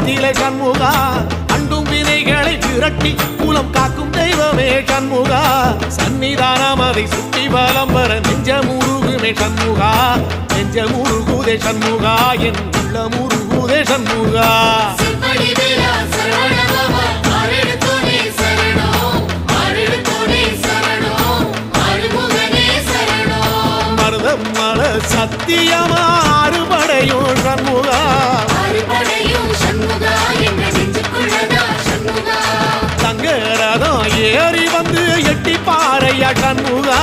கோலத்திலே சண்முகா அண்டும் வினைகளை விரட்டி குலம் காக்கும் தெய்வமே சண்முகா சன்னிதானம் அதை சுற்றி பலம் வர நெஞ்சமுருகுமே சண்முகா நெஞ்சமுருகுதே சண்முகா என் உள்ள முருகுதே சண்முகா மருதமல சத்தியமா அறுபடையும் சண்முகா தங்க ரதம் ஏறி வந்து எட்டி பாறையா சண்முகா